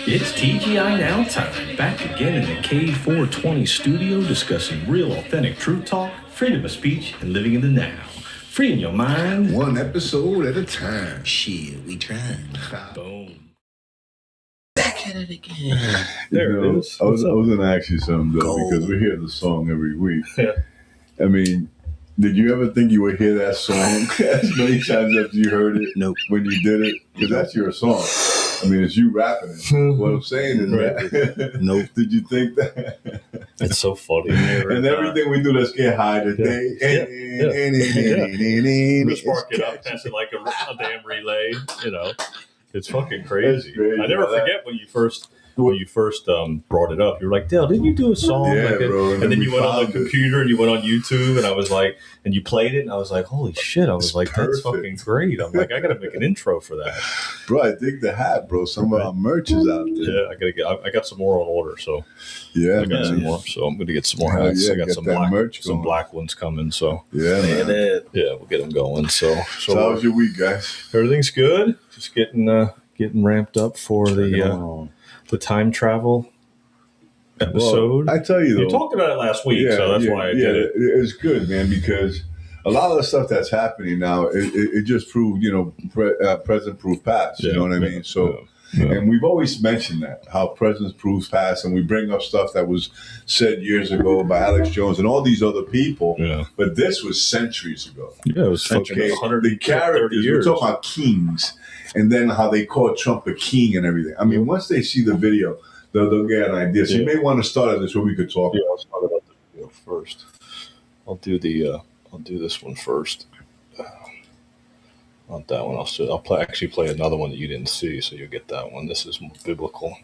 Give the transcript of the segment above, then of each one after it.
It's TGI Now time, back again in the K420 studio discussing real authentic truth talk, freedom of speech, and living in the now. Freeing your mind. One episode at a time. Shit, we tried. Boom. Back at it again. There it is. I was going to ask you something, though, because we hear the song every week. Yeah. I mean, did you ever think you would hear that song as many times after you heard it? Nope. When you did it? Because that's your song. I mean, it's you rapping it. What I'm saying is that. Nope. Did you think that? It's so funny. And everything we do, let's get high today. We spark it up, pass it like a damn relay, you know. It's fucking crazy. I never forget when you first brought it up. You were like, Dale, didn't you do a song? Yeah, like bro. And then you went on the computer and you went on YouTube, and I was like, and you played it, and I was like, holy shit. I was It's like, that's perfect. fucking great. I'm like, I got to make an intro for that. Bro, I dig the hat, bro. Some of our merch is out there. Yeah, I got some more on order, so Yeah, I got some more. So I'm going to get some more hats. Yeah, I got get some that merch some going. black ones coming, so Yeah, man. yeah, we'll get them going. So how was your week, guys? everything's good. Just getting ramped up for the time travel episode. Well, I tell you, though. You talked about it last week, so that's why I did it. It's good, man, because a lot of the stuff that's happening now, it just proved, present proves past. You know what I mean? So, and we've always mentioned that, how present proves past, and we bring up stuff that was said years ago by Alex Jones and all these other people. Yeah. But this was centuries ago. Yeah, it was fucking Okay, 130 the characters, years. we're talking about kings, and then how they call Trump a king and everything. I mean, once they see the video, they'll get an idea. So you may want to start at this where we could talk. Yeah, I'll start about the video first. I'll do this one first. Not that one. I'll actually play another one that you didn't see, so you'll get that one. This is more biblical.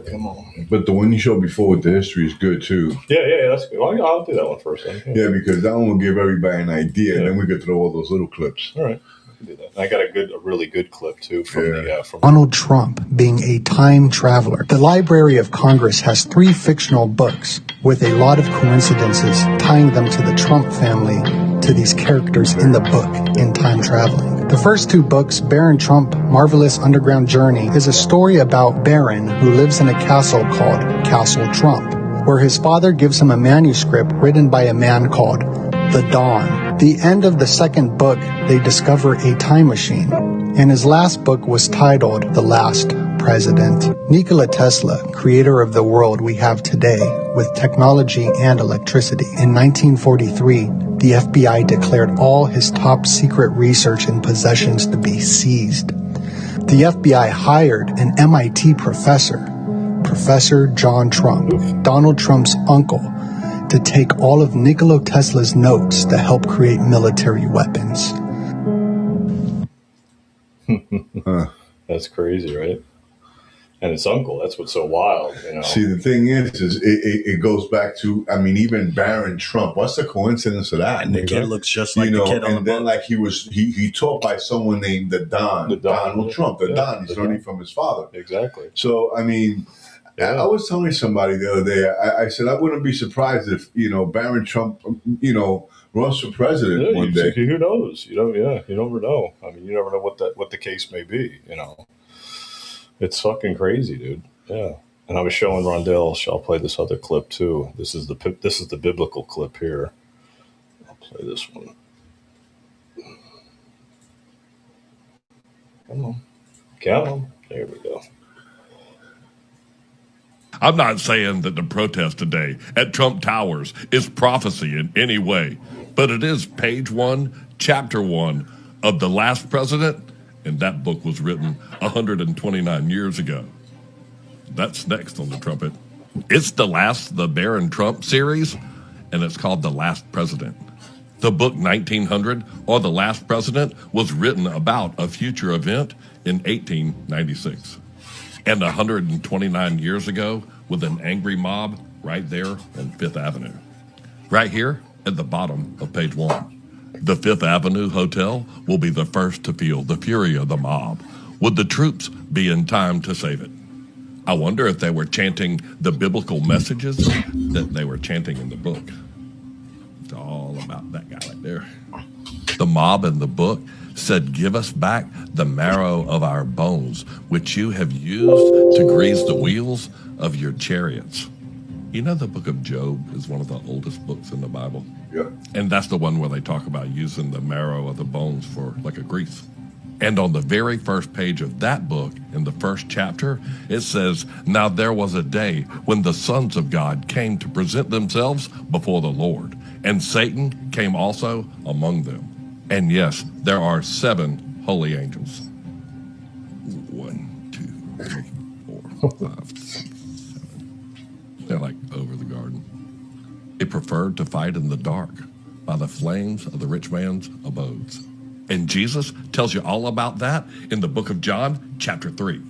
Come on. But the one you showed before with the history is good too. Yeah, that's good. I'll do that one first. Then. Yeah, because that one will give everybody an idea, and then we could throw all those little clips. All right. I can do that. I got a really good clip too from Donald Trump being a time traveler. The Library of Congress has 3 fictional books with a lot of coincidences tying them to the Trump family, to these characters in the book in time traveling. The first 2 books, Baron Trump, Marvelous Underground Journey, is a story about Baron who lives in a castle called Castle Trump, where his father gives him a manuscript written by a man called The Dawn. The end of the second book, they discover a time machine, and his last book was titled The Last President. Nikola Tesla, creator of the world we have today with technology and electricity. In 1943, the FBI declared all his top secret research and possessions to be seized. The FBI hired an MIT professor, Professor John Trump, Donald Trump's uncle, to take all of Nikola Tesla's notes to help create military weapons. That's crazy, right? And his uncle, that's what's so wild, you know. See, the thing is it goes back to, I mean, even Baron Trump. What's the coincidence of that? And the kid looks just like the kid on the and then book. like he taught by someone named the Don, Donald Trump, the Don. He's learning from his father. Exactly. So, I mean, I was telling somebody the other day, I said, I wouldn't be surprised if, Baron Trump, runs for president one day. Who knows? You never know. I mean, you never know what the case may be, It's fucking crazy, dude. Yeah. And I was showing Rondell, I'll play this other clip too. This is the biblical clip here. I'll play this one. Come on. There we go. I'm not saying that the protest today at Trump Towers is prophecy in any way, but it is page 1, chapter 1 of The Last President, and that book was written 129 years ago. That's next on the Trumpet. It's the Baron Trump series, and it's called The Last President. The book 1900, or The Last President, was written about a future event in 1896. And 129 years ago, with an angry mob right there on Fifth Avenue. Right here at the bottom of page 1. The Fifth Avenue Hotel will be the first to feel the fury of the mob. Would the troops be in time to save it? I wonder if they were chanting the biblical messages that they were chanting in the book. It's all about that guy right there. The mob in the book said, "Give us back the marrow of our bones, which you have used to grease the wheels of your chariots." You know, the book of Job is one of the oldest books in the Bible. Yeah. And that's the one where they talk about using the marrow of the bones for like a grease. And on the very first page of that book, in the first chapter, it says, "Now there was a day when the sons of God came to present themselves before the Lord, and Satan came also among them. And yes, there are 7 holy angels." 1, 2, 3, 4, 5, 6, 7. They're like over the garden. They preferred to fight in the dark by the flames of the rich man's abodes. And Jesus tells you all about that in the book of John, chapter 3,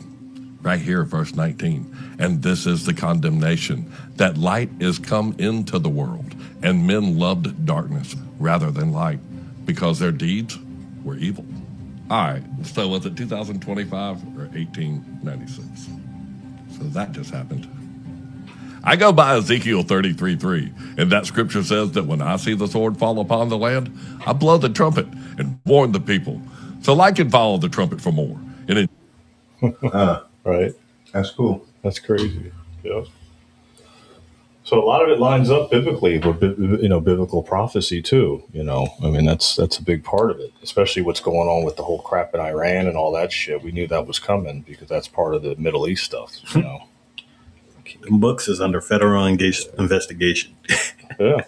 right here, verse 19. "And this is the condemnation, that light is come into the world, and men loved darkness rather than light, because their deeds were evil." All right, so was it 2025 or 1896? So that just happened. I go by Ezekiel 33:3, and that scripture says that when I see the sword fall upon the land, I blow the trumpet and warn the people. So I can follow the trumpet for more. And it Right. That's cool. That's crazy. Yeah. So a lot of it lines up biblically with, biblical prophecy too. I mean, that's a big part of it, especially what's going on with the whole crap in Iran and all that shit. We knew that was coming because that's part of the Middle East stuff, Books is under federal investigation. Yeah.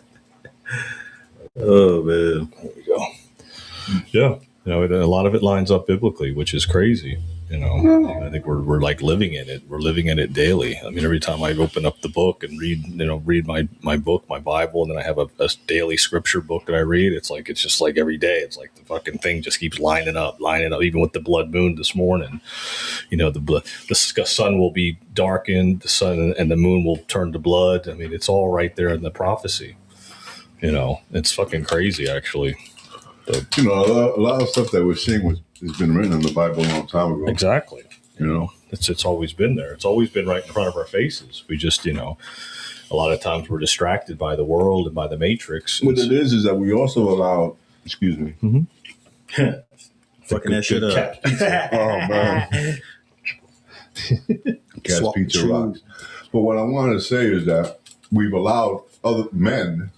Oh, man. There we go. Yeah. A lot of it lines up biblically, which is crazy. I think we're like living in it. We're living in it daily. I mean, every time I open up the book and read my book, my Bible, and then I have a daily scripture book that I read. It's just like every day. It's like the fucking thing just keeps lining up. Even with the blood moon this morning, the sun will be darkened, the sun and the moon will turn to blood. I mean, it's all right there in the prophecy. It's fucking crazy, actually. But, a lot of stuff that we're seeing has been written in the Bible a long time ago. Exactly. It's always been there. It's always been right in front of our faces. We just, a lot of times we're distracted by the world and by the matrix. What it is that we also allow, excuse me. Mm-hmm. Fucking that shit up. Oh, man. Cat's pizza rocks. But what I want to say is that we've allowed other men,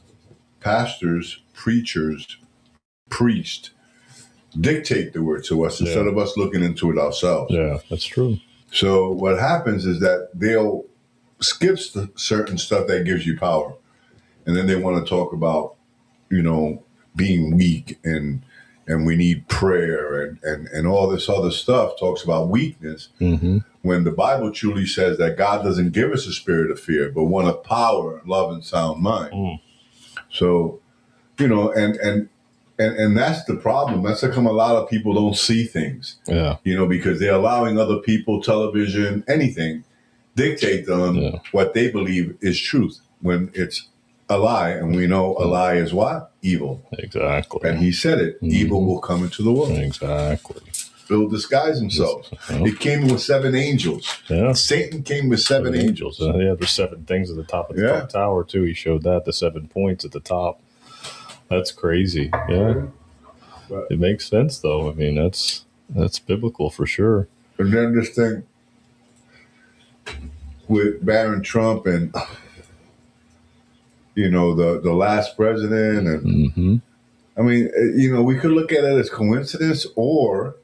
pastors, preachers, priests, dictate the word to us instead of us looking into it ourselves. Yeah, that's true. So what happens is that they'll skip certain stuff that gives you power. And then they want to talk about, being weak and we need prayer and all this other stuff talks about weakness. Mm-hmm. When the Bible truly says that God doesn't give us a spirit of fear, but one of power, love, and sound mind. Mm. So, and that's the problem. That's how come a lot of people don't see things. Yeah. Because they're allowing other people, television, anything, dictate them what they believe is truth when it's a lie. And we know a lie is what? Evil. Exactly. And he said it. Mm-hmm. Evil will come into the world. Exactly. They'll disguise themselves. It came with 7 angels. Yeah. Satan came with 7 angels. There's 7 things at the top of the top tower, too. He showed that, the 7 points at the top. That's crazy. Yeah. But it makes sense, though. I mean, that's biblical for sure. And then this thing with Baron Trump and, the last president. And I mean, we could look at it as coincidence, or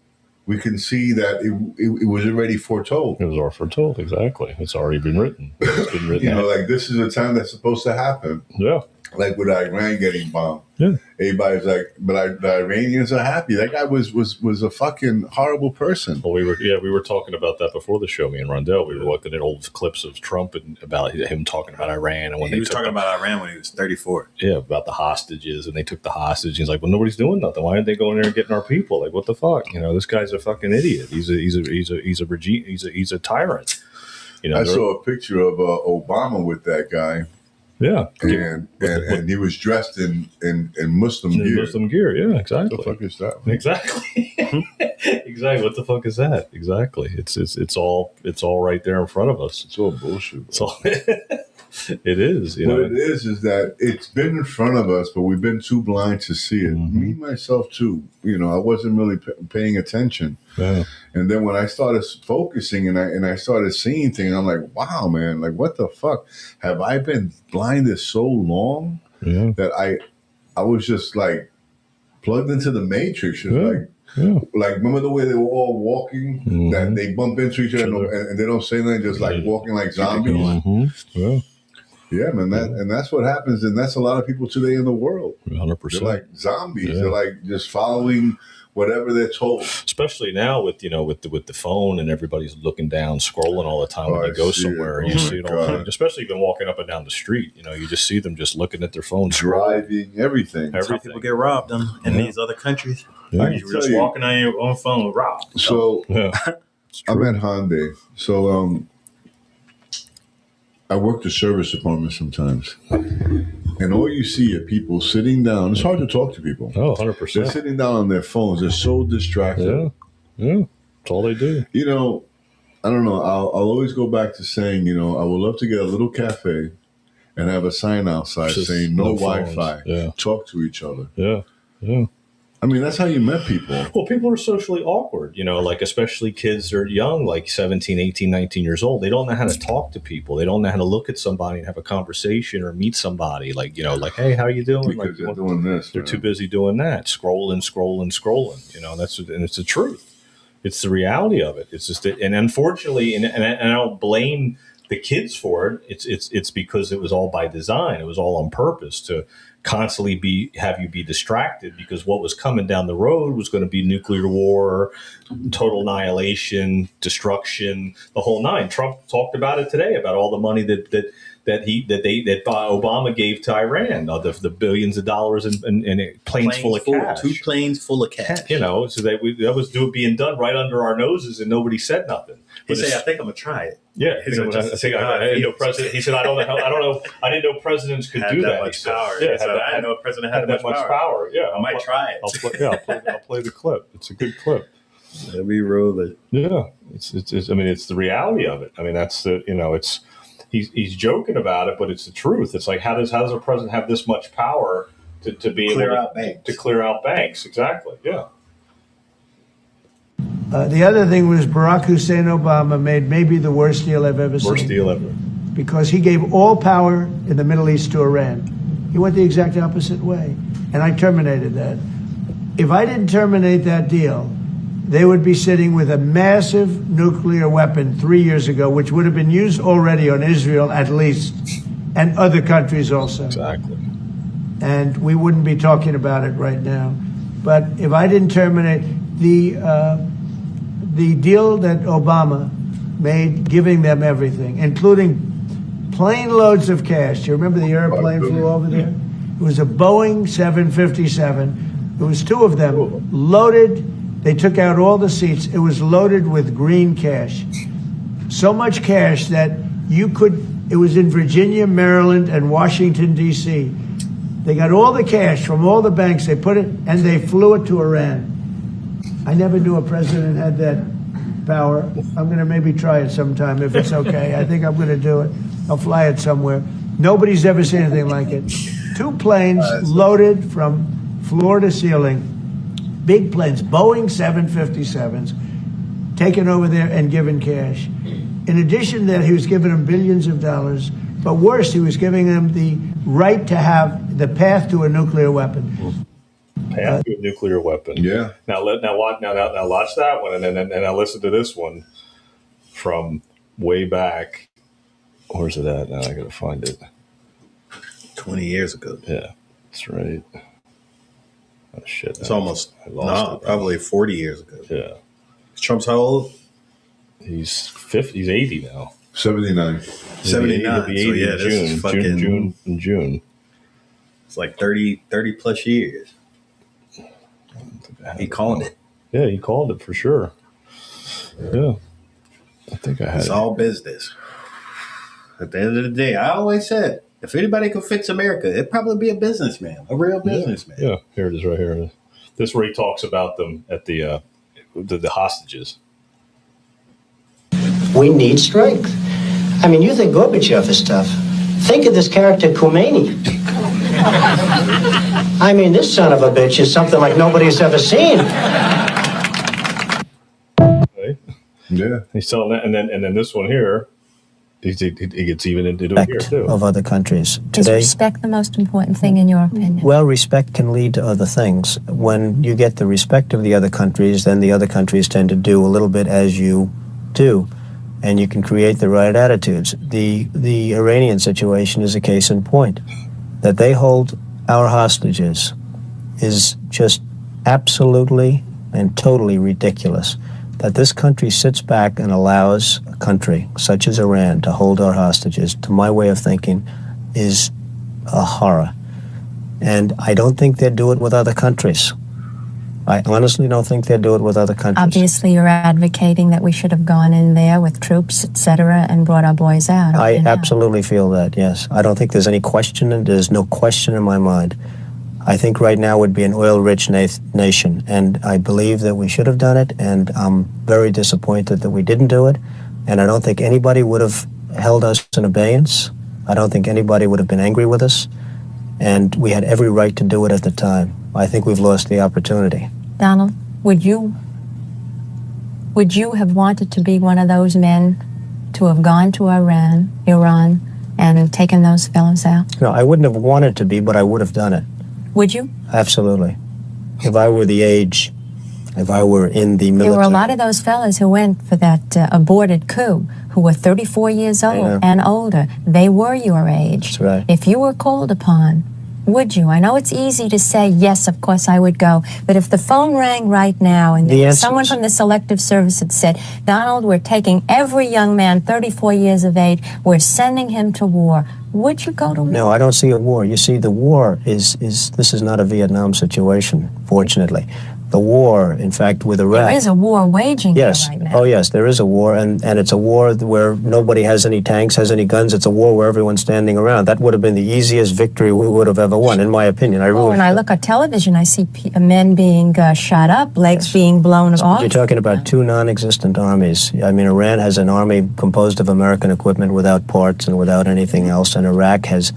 we can see that it was already foretold. It was already foretold, exactly. It's already been written. It's been written. Like this is a time that's supposed to happen. Yeah. Like with Iran getting bombed. Yeah. Everybody's like, but the Iranians are happy. That guy was a fucking horrible person. Well, we were talking about that before the show, me and Rondell. We were looking at old clips of Trump and about him talking about Iran. And when he was talking about Iran when he was 34. Yeah, about the hostages, and they took the hostage. He's like, well, nobody's doing nothing. Why aren't they going there and getting our people? Like, what the fuck? This guy's a fucking idiot. He's a regime. He's a tyrant. I saw a picture of Obama with that guy. Yeah, and he was dressed in Muslim gear. Muslim gear, yeah, exactly. What the fuck is that? Exactly, exactly. What the fuck is that? Exactly. It's all right there in front of us. It's all bullshit. It's all It is. What it is that it's been in front of us, but we've been too blind to see it. Me, myself, too. I wasn't really paying attention. Yeah. And then when I started focusing and I started seeing things, I'm like, wow, man, like, what the fuck? Have I been blinded so long that I was just, like, plugged into the matrix? It's like, remember the way they were all walking, that they bump into each other and they don't say anything, just like walking like zombies? Yeah, man, and that's what happens, and that's a lot of people today in the world. 100%. They're like zombies. They're like just following whatever they're told. Especially now with the phone and everybody's looking down, scrolling all the time when they go somewhere. You see it all the time. Especially even walking up and down the street. You just see them just looking at their phones, driving, everything. That's how people get robbed in these other countries. You were just walking on your own phone, robbed. So I'm at Hyundai. So I work the service department sometimes. And all you see are people sitting down. It's hard to talk to people. Oh, 100%. They're sitting down on their phones. They're so distracted. Yeah. That's all they do. I don't know. I'll always go back to saying, I would love to get a little cafe and have a sign outside saying no Wi-Fi. Yeah. Talk to each other. Yeah. I mean, that's how you met people. Well, people are socially awkward, like especially kids that are young, like 17, 18, 19 years old. They don't know how to talk to people. They don't know how to look at somebody and have a conversation or meet somebody. Like, hey, how you doing? Because they're doing this. They're too busy doing that, scrolling. And it's the truth. It's the reality of it. It's just, and unfortunately, and I don't blame the kids for it. It's because it was all by design. It was all on purpose to constantly have you be distracted, because what was coming down the road was going to be nuclear war, total annihilation, destruction, the whole nine. Trump talked about it today, about all the money that Obama gave to Iran, the billions of dollars in planes full of cash. 2 planes full of cash. So that was being done right under our noses, and nobody said nothing. He said, "I think I'm gonna try it." Yeah, I didn't know president. He said, "I don't know. I didn't know presidents could do that much power." Yeah, I didn't know a president had that much power. Yeah, I might try it. I'll play the clip. It's a good clip. Let me roll it. Yeah, it's. I mean, it's the reality of it. I mean, that's the. It's. He's joking about it, but it's the truth. It's like, how does a president have this much power to be able to clear out banks? Exactly. Yeah. The other thing was Barack Hussein Obama made maybe the worst deal I've ever seen. Worst deal ever. Because he gave all power in the Middle East to Iran. He went the exact opposite way. And I terminated that. If I didn't terminate that deal, they would be sitting with a massive nuclear weapon 3 years ago, which would have been used already on Israel at least, and other countries also. Exactly. And we wouldn't be talking about it right now. But if I didn't terminate the deal that Obama made, giving them everything, including plane loads of cash. Do you remember the airplane flew over there? It was a Boeing 757. It was 2 of them, loaded. They took out all the seats. It was loaded with green cash. So much cash that it was in Virginia, Maryland, and Washington, D.C. They got all the cash from all the banks. They put it, and they flew it to Iran. I never knew a president had that power. I'm going to maybe try it sometime if it's okay. I think I'm going to do it. I'll fly it somewhere. Nobody's ever seen anything like it. 2 planes loaded from floor to ceiling. Big planes, Boeing 757s, taken over there and given cash. In addition to that, he was giving them billions of dollars. But worse, he was giving them the right to have the path to a nuclear weapon. Path to a nuclear weapon. Yeah. Now watch that one, and then I listen to this one from way back. Where's it at? Now I gotta find it. 20 years ago. Yeah, that's right. Oh shit! It's probably 40 years ago. Yeah. Trump's how old? He's 50. He's 80 now. 79. 79. He'll be 80 in this is fucking June. It's like 30 plus years. He called it. Yeah, he called it for sure. Yeah. I think I had It's all business. At the end of the day, I always said, if anybody could fix America, it'd probably be a businessman, a real businessman. Yeah, here it is right here. This is where he talks about them at the hostages. We need strength. I mean, you think Gorbachev is tough. Think of this character Khomeini. I mean, this son of a bitch is something like nobody's ever seen. Right? Yeah. He's telling that, and then this one here, he gets even into it here too. Of other countries. Is Today, respect the most important thing in your opinion? well, respect can lead to other things. When you get the respect of the other countries, then the other countries tend to do a little bit as you do, and you can create the right attitudes. The Iranian situation is a case in point. That they hold our hostages is just absolutely and totally ridiculous. That this country sits back and allows a country such as Iran to hold our hostages, to my way of thinking, is a horror. And I don't think they'd do it with other countries. I honestly don't think they'd do it with other countries. Obviously, you're advocating that we should have gone in there with troops, etc., and brought our boys out. I absolutely feel that, yes. I don't think there's any question, and there's no question in my mind. I think right now would be an oil-rich nation, and I believe that we should have done it, and I'm very disappointed that we didn't do it, and I don't think anybody would have held us in abeyance. I don't think anybody would have been angry with us, and we had every right to do it at the time. I think we've lost the opportunity. Donald, would you have wanted to be one of those men to have gone to Iran, and taken those fellows out? No, I wouldn't have wanted to be, but I would have done it. Would you? Absolutely. If I were the age, if I were in the military. There were a lot of those fellas who went for that aborted coup, who were 34 years old and older. They were your age. That's right. If you were called upon, would you? I know it's easy to say, yes, of course I would go. But if the phone rang right now and someone from the Selective Service had said, Donald, we're taking every young man 34 years of age, we're sending him to war, would you go to war? No, I don't see a war. You see, the war this is not a Vietnam situation, fortunately. The war, in fact, with Iraq. There is a war waging here right now. Oh, yes, there is a war, and it's a war where nobody has any tanks, has any guns. It's a war where everyone's standing around. That would have been the easiest victory we would have ever won, in my opinion. When I look at television, I see men being shot up, legs being blown off. You're talking about two non-existent armies. I mean, Iran has an army composed of American equipment without parts and without anything else, and Iraq has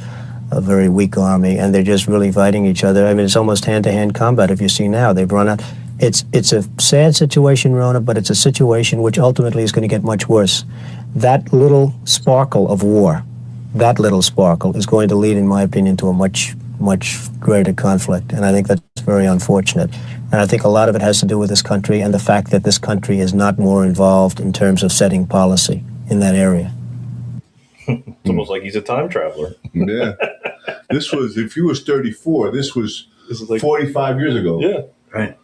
a very weak army, and they're just really fighting each other. I mean, it's almost hand-to-hand combat. If you see now, they've run out. It's a sad situation, Rona, but it's a situation which ultimately is going to get much worse. That little sparkle of war, that little sparkle is going to lead, in my opinion, to a much, much greater conflict, and I think that's very unfortunate. And I think a lot of it has to do with this country and the fact that this country is not more involved in terms of setting policy in that area. It's almost like he's a time traveler. Yeah. This was, if he was 34, this is like 45 years ago. Yeah. Right.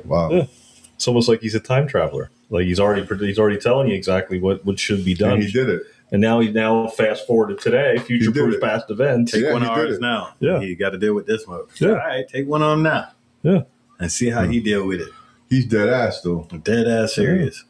Wow. Yeah. It's almost like he's a time traveler. Like he's already telling you exactly what should be done. And he did it. And now fast forward to today, future proof past events. Take one of ours now. Yeah. You got to deal with this one. Yeah. All right, take one on now. Yeah. And see how he deal with it. He's dead ass though. Dead ass serious.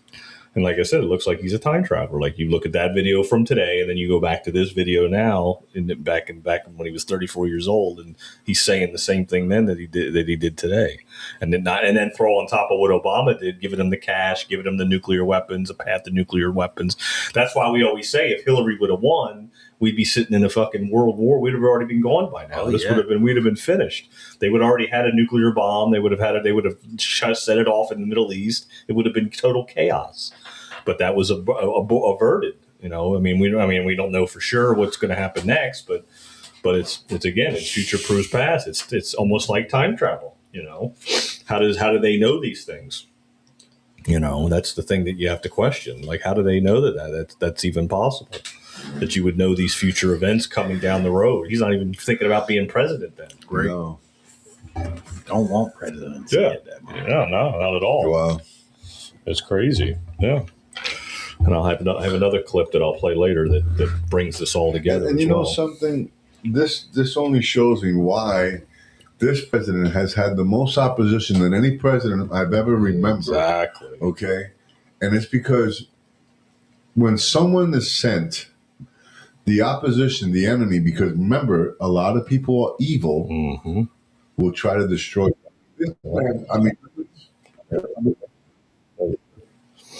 And like I said, it looks like he's a time traveler. Like you look at that video from today, and then you go back to this video now, and back when he was 34 years old, and he's saying the same thing then that he did today, and then throw on top of what Obama did, giving him the cash, giving him the nuclear weapons, a path to nuclear weapons. That's why we always say if Hillary would have won, we'd be sitting in a fucking world war. We'd have already been gone by now. We'd have been finished. They would have already had a nuclear bomb. They would have set it off in the Middle East. It would have been total chaos. But that was averted. You know, I mean, we don't know for sure what's going to happen next. But it's again, it's future proves past. It's almost like time travel. You know, how do they know these things? You know, that's the thing that you have to question. Like, how do they know that's even possible? That you would know these future events coming down the road. He's not even thinking about being president then. Great. No. Don't want presidency. Yeah. No, not at all. Wow. It's crazy. Yeah. And I'll have another clip that I'll play later that brings this all together. And you know something? This only shows me why this president has had the most opposition than any president I've ever remembered. Exactly. Okay? And it's because when someone is sent, the opposition, the enemy, because remember, a lot of people are evil, will try to destroy them. I mean,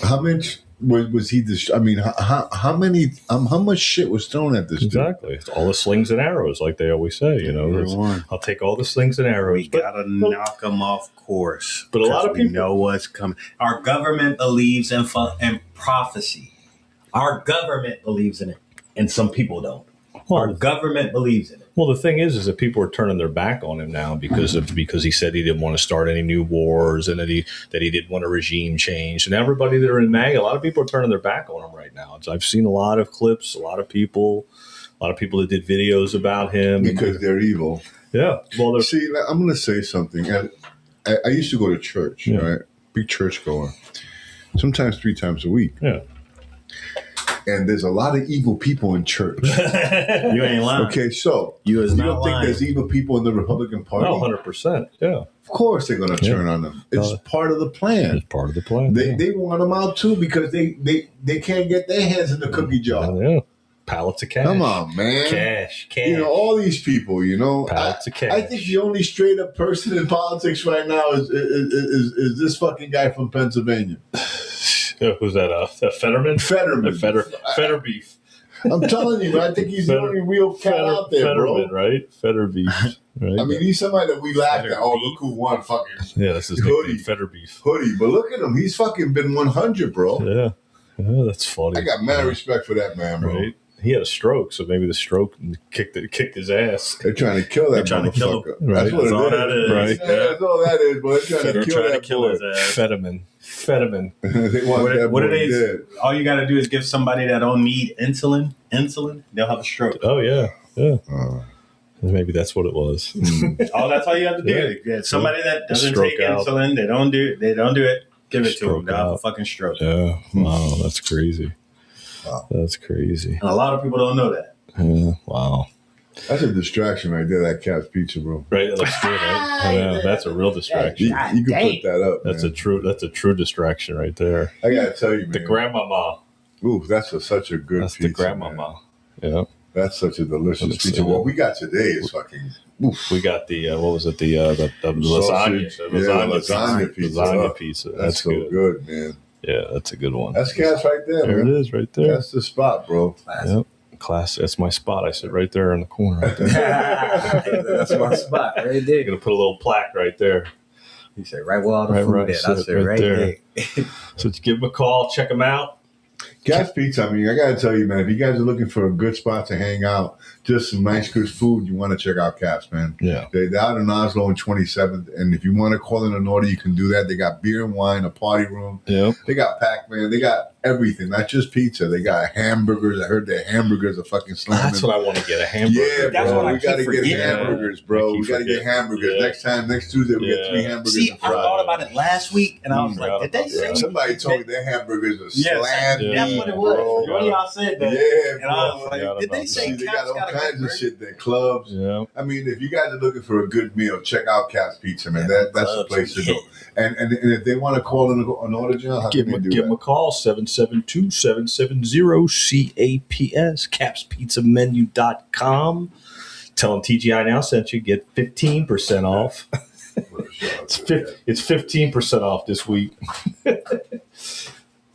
how much was he? I mean, how many? How much shit was thrown at this dude? Exactly. It's all the slings and arrows, like they always say. You know, I'll take all the slings and arrows. We gotta knock them off course. But a lot of people know what's coming. Our government believes in prophecy. Our government believes in it, and some people don't. Our government believes in it. Well, the thing is that people are turning their back on him now because he said he didn't want to start any new wars and that he didn't want a regime change. And everybody that are in MAGA, a lot of people are turning their back on him right now. I've seen a lot of clips, a lot of people that did videos about him because they're evil. Yeah. Well, see, I'm going to say something. I used to go to church, right? Big church goer. Sometimes 3 times a week. Yeah. And there's a lot of evil people in church. You ain't lying. Okay, so you don't think there's evil people in the Republican Party? No, 100%. Yeah. Of course they're going to turn on them. It's part of the plan. It's part of the plan. They want them out too because they can't get their hands in the cookie jar. Yeah. Pallets of cash. Come on, man. Cash. You know, all these people, Pallets of cash. I think the only straight up person in politics right now is this fucking guy from Pennsylvania. Who's that? Fetterman? Fetterman. Fetter beef. I'm telling you, I think he's the only real cat out there, Fetterman, bro. Right? Fetter beef. Right? I mean, he's somebody that we laughed at. Oh, look who won fucking this is hoodie. Fetter beef. Hoodie. But look at him. He's fucking been 100, bro. Yeah. That's funny. I got mad respect for that man, bro. Right? He had a stroke, so maybe the stroke kicked his ass. They're trying to kill that motherfucker. Right. That's all that is. Right. Yeah, that's all that is, bro. They're trying to kill his ass. Fetterman. They want that boy dead. All you got to do is give somebody that don't need insulin, they'll have a stroke. Oh, yeah. Maybe that's what it was. That's all you have to do. Yeah. Somebody that doesn't take insulin, they don't do it. Give it to them. They'll have a fucking stroke. Yeah. Wow, that's crazy. Wow. That's crazy. And a lot of people don't know that. Yeah. Wow. That's a distraction right there, that Cat's Pizza, bro. Right, it looks good, right? I know, that's a real distraction. You can put that up. That's a true distraction right there. I gotta tell you, man. The grandmama. Ooh, that's such a good that's pizza. The grandmama. Man. Yeah. That's such a delicious pizza. What we got today is fucking. Oof. We got the what was it? The lasagna. Lasagna pizza. Lasagna pizza. That's so good, man. Yeah, that's a good one. That's Cat's right there. There man. It is, right there. That's the spot, bro. Yep. Classic. That's my spot. I sit right there in the corner. Right there. That's my spot right there. You're gonna put a little plaque right there. You say right where all the food is. I said right there. So give them a call. Check them out. Cat's Pizza, I mean, I got to tell you, man, if you guys are looking for a good spot to hang out, just some nice, good food, you want to check out Cat's, man. Yeah. They're out in Oslo on 27th, and if you want to call in an order, you can do that. They got beer and wine, a party room. Yep. They got Pac-Man. They got everything, not just pizza. They got hamburgers. I heard their hamburgers are fucking slamming. That's what I want to get, a hamburger. Yeah, That's bro. what We got to get hamburgers, bro. We got to get hamburgers. Yeah. Next Tuesday, we get 3 hamburgers. See, and I fries. thought about it last week, and I was like, did they say? Somebody told me their hamburgers are Yes, slammed. that's what it was. Bro. One of y'all said that. Yeah, and I was like, did they say they Cat's got all got kinds a of shit there, clubs. Yeah. I mean, if you guys are looking for a good meal, check out Cat's Pizza, man. That's the place to go. And if they want to call in an order, John, how can they do give them a call, 772-770-CAPS, capspizzamenu.com. Tell them TGI Now sent you, get 15% off. It's 15% off this week.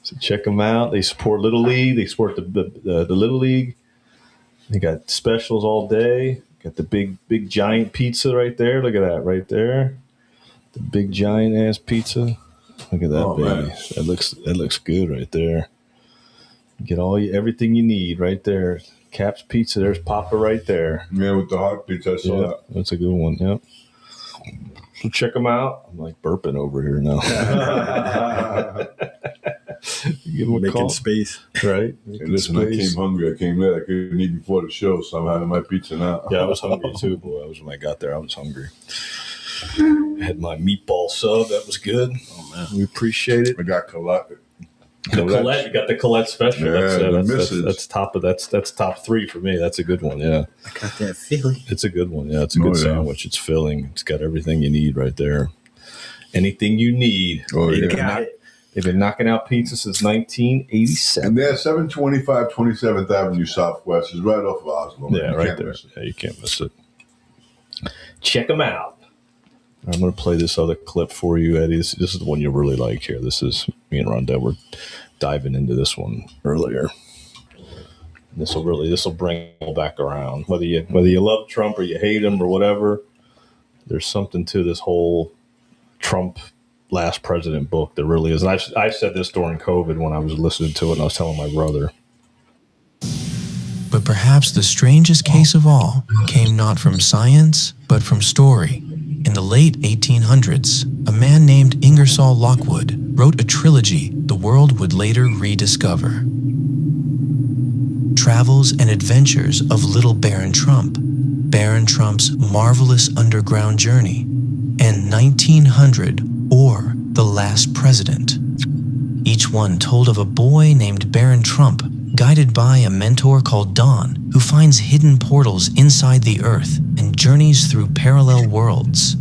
So check them out. They support Little League. They support the Little League. They got specials all day. Got the big giant pizza right there. Look at that right there. The big giant ass pizza. Look at that, baby. Man. That looks good right there. Get everything you need right there. Cap's Pizza. There's Papa right there. Yeah, with the hot pizza. I saw that. That's a good one. Yep. So check them out. I'm like burping over here now. Give them a call. Space. Right. Hey, listen, I came hungry. I came late. I couldn't eat before the show, so I'm having my pizza now. Yeah, I was hungry too, boy. When I got there, I was hungry. I had my meatball sub. That was good. Oh, man. We appreciate it. I got Colette. You got the Colette special. Yeah, that's top 3 for me. That's a good one. Yeah. I got that feeling. It's a good one. Yeah, it's a good sandwich. It's filling. It's got everything you need right there. Anything you need. Oh, yeah. They've been knocking out pizza since 1987. And they're 725 27th Avenue Southwest. It's right off of Oslo. Yeah, right there. Yeah, you can't miss it. Check them out. I'm going to play this other clip for you, Eddie. This is the one you'll really like here. This is me and Rondell. diving into this one earlier. This will bring it all back around. Whether you love Trump or you hate him or whatever, there's something to this whole Trump last president book that really is. And I said this during COVID when I was listening to it, and I was telling my brother. But perhaps the strangest case of all came not from science, but from story. In the late 1800s, a man named Ingersoll Lockwood wrote a trilogy the world would later rediscover. Travels and Adventures of Little Baron Trump, Baron Trump's Marvelous Underground Journey, and 1900, or The Last President. Each one told of a boy named Baron Trump, guided by a mentor called Don, who finds hidden portals inside the Earth and journeys through parallel worlds.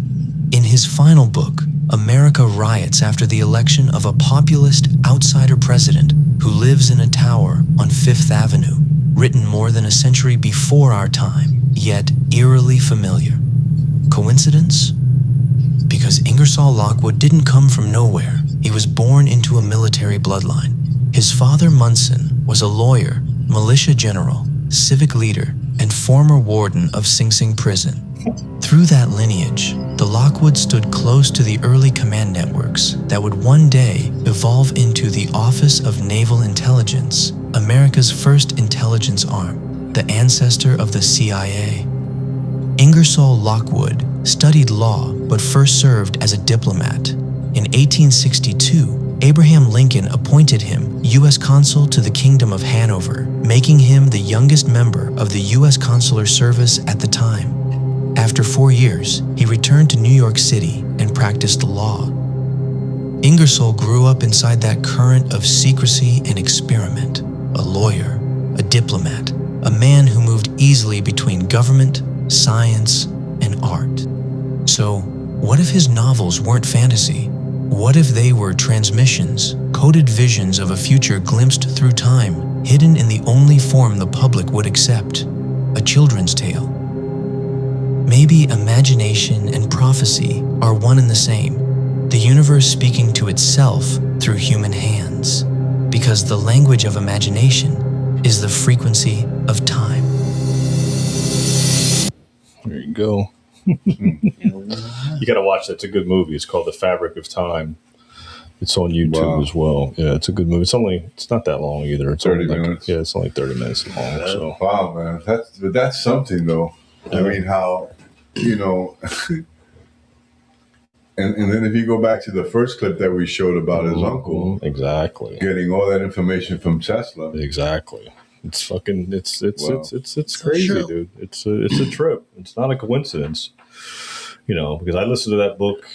In his final book, America riots after the election of a populist outsider president who lives in a tower on Fifth Avenue, written more than a century before our time, yet eerily familiar. Coincidence? Because Ingersoll Lockwood didn't come from nowhere. He was born into a military bloodline. His father, Munson, was a lawyer, militia general, civic leader, and former warden of Sing Sing prison. Through that lineage, the Lockwood stood close to the early command networks that would one day evolve into the Office of Naval Intelligence, America's first intelligence arm, the ancestor of the CIA. Ingersoll Lockwood studied law but first served as a diplomat. In 1862, Abraham Lincoln appointed him U.S. Consul to the Kingdom of Hanover, making him the youngest member of the U.S. Consular Service at the time. After 4 years, he returned to New York City and practiced law. Ingersoll grew up inside that current of secrecy and experiment, a lawyer, a diplomat, a man who moved easily between government, science, and art. So, what if his novels weren't fantasy? What if they were transmissions, coded visions of a future glimpsed through time, hidden in the only form the public would accept, a children's tale? Maybe imagination and prophecy are one and the same, the universe speaking to itself through human hands, because the language of imagination is the frequency of time. There you go. You got to watch that. It's a good movie. It's called The Fabric of Time. It's on YouTube as well. Yeah, it's a good movie. It's not that long either. It's 30 minutes. Yeah, it's only 30 minutes long. So. Wow, man. That's something, though. I mean, how, and then if you go back to the first clip that we showed about his uncle. Exactly. Getting all that information from Tesla. Exactly. It's fucking, it's crazy, dude. It's a trip. It's not a coincidence, because I listened to that book,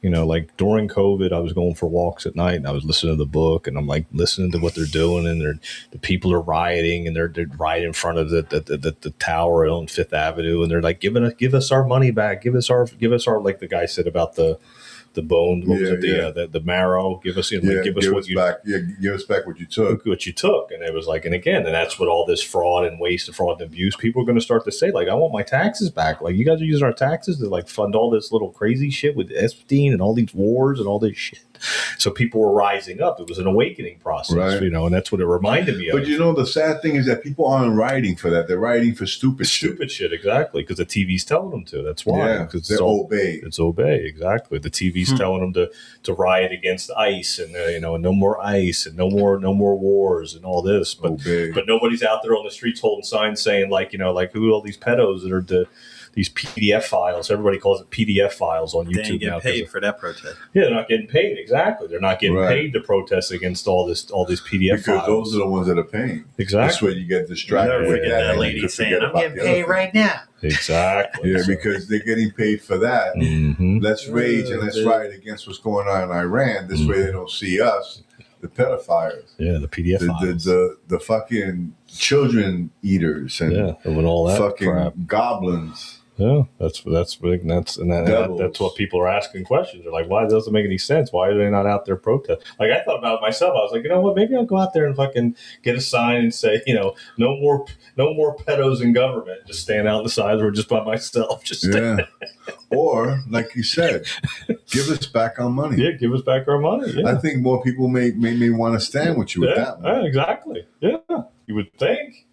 like during COVID, I was going for walks at night and I was listening to the book and I'm like listening to what they're doing and the people are rioting and they're right in front of the tower on Fifth Avenue and they're like, give us our money back. Give us our, like the guy said about the bone, the marrow. Give us, give us back. Yeah, give us back what you took. And it was like, and that's what all this fraud and waste and fraud and abuse. People are going to start to say, like, I want my taxes back. Like, you guys are using our taxes to like fund all this little crazy shit with Epstein and all these wars and all this shit. So people were rising up. It was an awakening process, right. And that's what it reminded me of. But the sad thing is that people aren't writing for that. They're writing for stupid shit, exactly, because the TV's telling them to. That's why. Yeah, because obey. It's obey, exactly. The TV's telling them to riot against ICE and no more ICE and no more wars and all this. But nobody's out there on the streets holding signs saying like who are all these pedos that are these PDF files. Everybody calls it PDF files on YouTube. They ain't getting paid for that protest. Yeah, they're not getting paid. Exactly. They're not getting paid to protest againts all these PDF because files. Those are the ones that are paying. Exactly. That's where you get distracted with that lady saying, I'm getting paid right now. Exactly. Yeah, because they're getting paid for that. Mm-hmm. Let's rage and let's riot against what's going on in Iran. This way they don't see us, the pedophiles. Yeah, the PDF files. The fucking children eaters and all that fucking crap. goblins. Yeah, that's what people are asking questions. They're like, why doesn't it make any sense? Why are they not out there protesting? Like I thought about it myself. I was like, you know what? Maybe I'll go out there and fucking get a sign and say, no more pedos in government. Just stand out on the sides or just by myself. Just Or like you said, give us back our money. Yeah, give us back our money. Yeah. I think more people may want to stand with you with that one. Yeah, exactly. Yeah, you would think.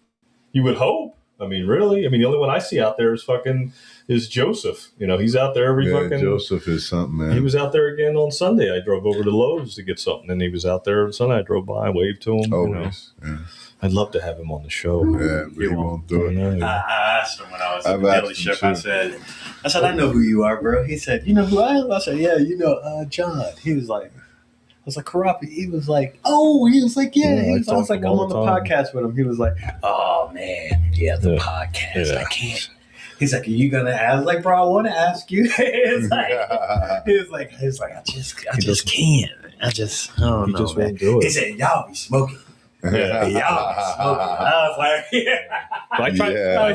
You would hope. I mean, really? I mean, the only one I see out there is Joseph. He's out there every fucking... Joseph is something, man. He was out there again on Sunday. I drove over to Lowe's to get something, and he was out there on Sunday. I drove by, waved to him. Always. Yeah. I'd love to have him on the show. Yeah, but he won't do it. I asked him when I was at the dealership. I said, I know who you are, bro. He said, you know who I am? I said, yeah, John. He was like... I was like, Karapi. He was like, oh, he was like, yeah. I was like, I'm on the podcast with him. He was like, oh, man. Yeah, the podcast. Yeah. I can't. He's like, are you going to ask? I was like, bro, I want to ask you. He was like, I just can't. I don't know, man. He said, y'all be smoking. Yeah, I was like, I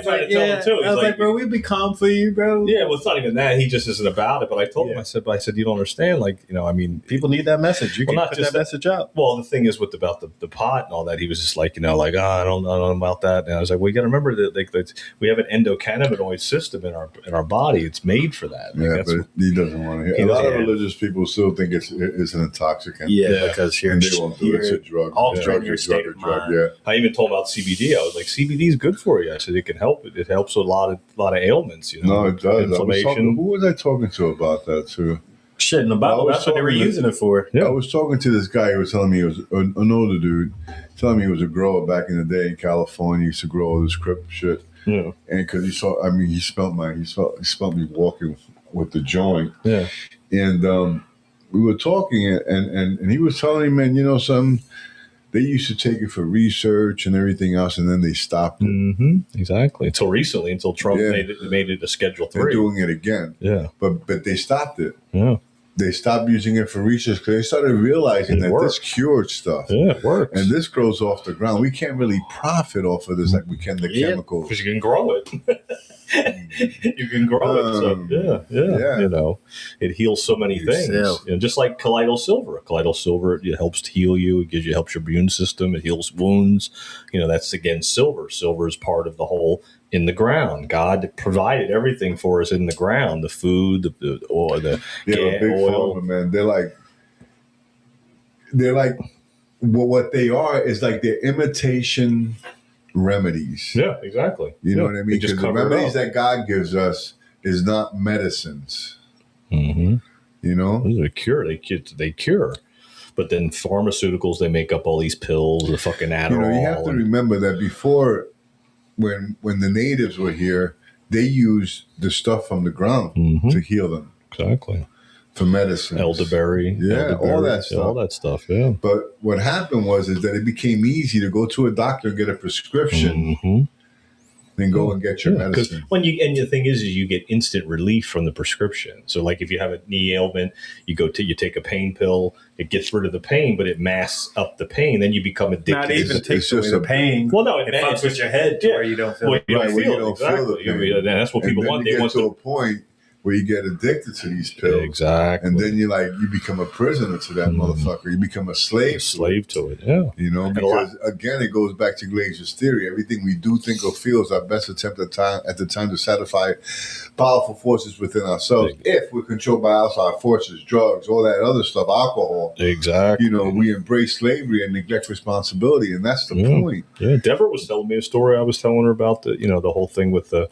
tried to tell him too. I was like, bro, we'd be calm for you, bro. Yeah, well, it's not even that. He just isn't about it. But I told him, I said, you don't understand. Like, I mean, people need that message. You can put that message out. Well, the thing is about the pot and all that. He was just like, I don't know about that. And I was like, well, you got to remember that we have an endocannabinoid system in our body. It's made for that. But he doesn't want to hear. A lot of religious people still think it's an intoxicant. Yeah, because they won't do it. It's a drug. Yeah. I even told him about CBD. I was like, CBD is good for you. I said it can help. It helps with a lot of ailments. No, it does. Inflammation. Who was I talking to about that too? Shit in the Bible. That's what they were using it for. Yeah. I was talking to this guy who was telling me he was an older dude, telling me he was a grower back in the day in California. He used to grow all this crip shit. Yeah. And because he smelled me walking with the joint. Yeah. And we were talking, and he was telling me, man, something. They used to take it for research and everything else, and then they stopped it. Mm-hmm. Exactly. Until Trump made it a Schedule 3. They're doing it again. Yeah. But they stopped it. Yeah. They stopped using it for research because they started realizing that this cured stuff. Yeah, it works. And this grows off the ground. We can't really profit off of this like we can the chemicals. Because you can grow it. You can grow it. So, yeah. It heals so many things. Just like colloidal silver. Colloidal silver, it helps to heal you. It helps your immune system. It heals wounds. That's again silver. Silver is part of the whole in the ground. God provided everything for us in the ground. The food, the oil, the big oil. Pharma, man. They're like what they are is like their imitation remedies. Yeah, exactly. You know what I mean? Because the remedies that God gives us is not medicines. Mm-hmm. They cure. They cure. But then pharmaceuticals, they make up all these pills, the fucking Adderall. You have to remember that before, when the natives were here, they used the stuff from the ground to heal them. Exactly. For medicine. Elderberry. All that stuff. All that stuff, yeah. But what happened was that it became easy to go to a doctor and get a prescription than go and get your medicine. And the thing is you get instant relief from the prescription. So like if you have a knee ailment, you take a pain pill, it gets rid of the pain, but it masks up the pain. Then you become addicted. Not even takes away the pain. Well, no, it fucks with your head to where you don't feel it. You don't feel the pain. That's what people want. They want to a point where you get addicted to these pills. Exactly. And then you become a prisoner to that motherfucker. You become a slave to it, yeah. Because again, it goes back to Glazer's theory. Everything we do, think, or feel is our best attempt at the time to satisfy powerful forces within ourselves. If we're controlled by outside forces, drugs, all that other stuff, alcohol. Exactly. We embrace slavery and neglect responsibility, and that's the point. Yeah, Deborah was telling me a story. I was telling her about the whole thing with the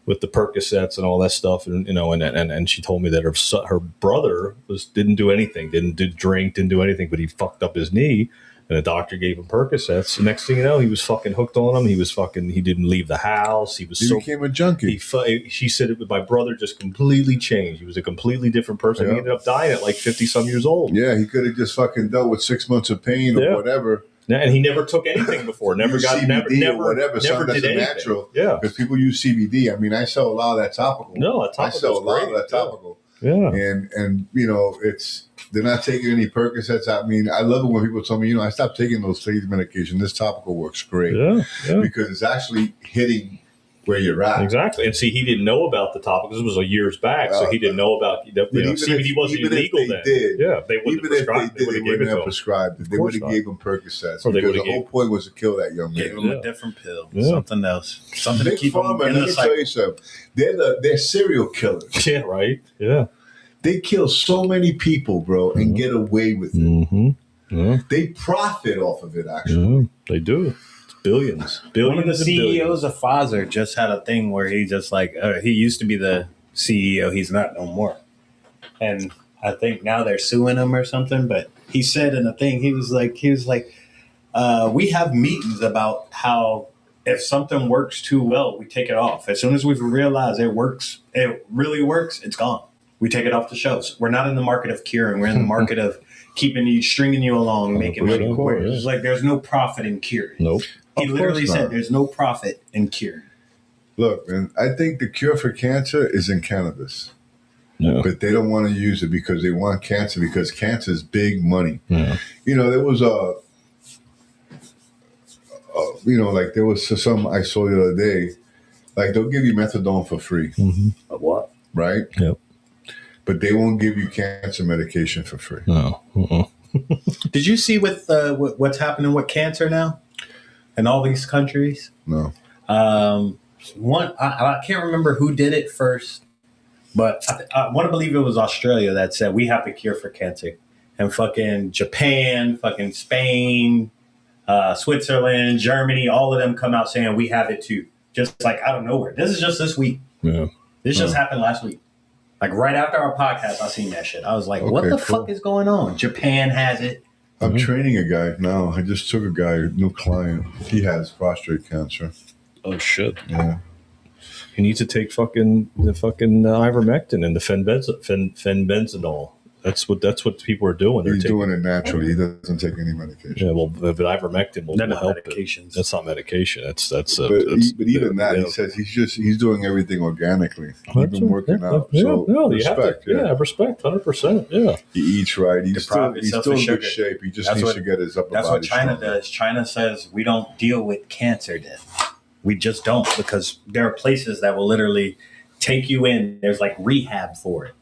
Percocets and all that stuff, and she told me that her brother didn't do anything, didn't drink, didn't do anything, but he fucked up his knee, and the doctor gave him Percocets. The next thing you know, he was fucking hooked on them. He didn't leave the house. He became a junkie. She said my brother just completely changed. He was a completely different person. He ended up dying at like 50-some years old. Yeah, he could have just fucking dealt with 6 months of pain or whatever. And he never took anything before. Never got CBD or whatever. Never did anything. Natural. Yeah, because people use CBD. I mean, I sell a lot of that topical. I sell a lot of that topical. Yeah, and they're not taking any Percocets. I mean, I love it when people tell me, I stopped taking those sleep medication. This topical works great. Yeah, because it's actually hitting where you're at. Exactly. And see, he didn't know about the topic. This was years back, so he didn't know about CBD wasn't illegal then. They wouldn't have prescribed it. They wouldn't have prescribed it. They would have gave him Percocets. Because the whole point was to kill that young man. Give him a different pill, something else, something Big to keep him Pharma, in let the me cycle. tell you something. They're serial killers. Yeah, right. Yeah. They kill so many people, bro, and get away with it. Mm-hmm. Yeah. They profit off of it, actually. They do. Billions. One of the CEOs of Pfizer just had a thing where he just he used to be the CEO. He's not no more. And I think now they're suing him or something. But he said in a thing, he was like, we have meetings about how if something works too well, we take it off. As soon as we realize it works, it really works, it's gone. We take it off the shelves. We're not in the market of curing. We're in the market of keeping you, stringing you along, making money for it. It's like there's no profit in curing. Nope. He literally said there's no profit in curing. Look, man, I think the cure for cancer is in cannabis. Yeah. But they don't want to use it because they want cancer, because cancer is big money. Yeah. There was there was some I saw the other day, like they'll give you methadone for free. Mm-hmm. What? Right? Yep. But they won't give you cancer medication for free. No. Did you see with what's happening with cancer now in all these countries? No. I can't remember who did it first, but I want to believe it was Australia that said we have the cure for cancer. And fucking Japan, fucking Spain, Switzerland, Germany, all of them come out saying we have it too. Just like out of nowhere. This is just this week. Yeah. This just happened last week. Like right after our podcast, I seen that shit. I was like, what the fuck is going on? Japan has it. I'm training a guy now. I just took a guy, a new client. He has prostate cancer. Oh, shit. Yeah. You need to take the ivermectin and the fenbenzidol. That's what people are doing. He's doing it naturally. He doesn't take any medication. Yeah, well, the ivermectin will help medications. It. That's not medication. But even that, he says he's doing everything organically. He's been working out. So respect. Respect, 100%. Yeah, he eats right. He's still in good shape. He just needs to get his upper body. That's what China stronger. does. China says we don't deal with cancer death. We just don't, because there are places that will literally take you in. There's like rehab for it.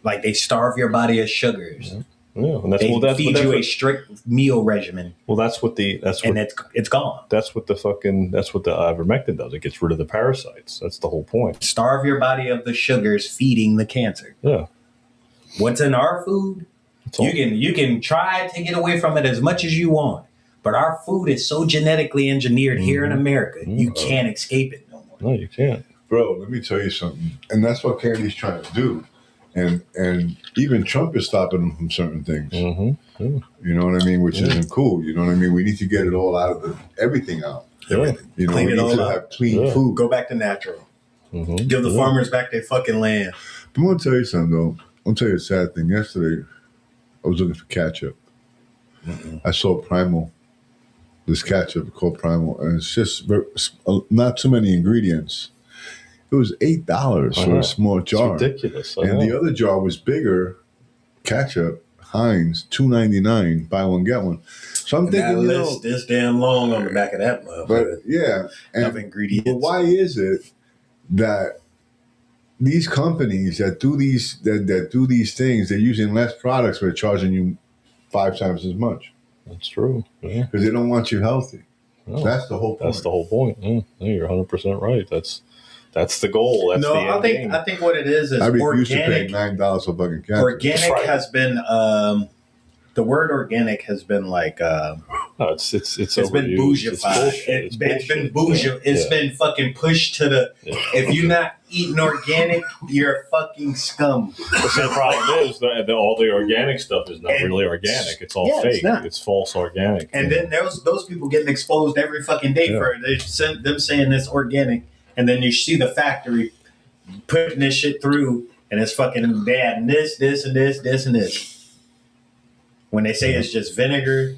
Like they starve your body of sugars. Yeah. And they feed you a strict meal regimen. Well, it's gone. That's what the ivermectin does. It gets rid of the parasites. That's the whole point. Starve your body of the sugars feeding the cancer. Yeah. What's in our food? You can try to get away from it as much as you want, but our food is so genetically engineered here in America, you can't escape it no more. No, you can't, bro. Let me tell you something, and that's what Candy's trying to do. And even Trump is stopping him from certain things. Mm-hmm. Yeah. You know what I mean? Which isn't cool. You know what I mean? We need to get it all out of everything out. Yeah. You know, we need to have clean food. Go back to natural. Mm-hmm. Give the farmers back their fucking land. But I'm going to tell you something, though. I'm going to tell you a sad thing. Yesterday, I was looking for ketchup. I saw Primal. This ketchup called Primal. And it's just not too many ingredients. It was $8 for a small jar. It's ridiculous. And the other jar was bigger. Ketchup, Heinz, $2.99, buy one get one. So I'm thinking, that list this damn long on the back of that motherfucker. But yeah, of ingredients. But why is it that these companies that do these things, they're using less products, but charging you 5 times as much? That's true. Yeah, because they don't want you healthy. No, that's the whole point. That's the whole point. Yeah, you're 100% right. That's the goal. That's I think what it is I refuse to pay $9 for fucking ketchup. Organic has been the word organic has been like it's been bougified. It's been bougie. It's been fucking pushed to the. If you're not eating organic, you're a fucking scum. But the problem is that all the organic stuff is not really organic. It's all fake. It's false organic. And then there's those people getting exposed every fucking day for it. Them saying it's organic. And then you see the factory putting this shit through, and it's fucking bad. And this, and this. When they say it's just vinegar,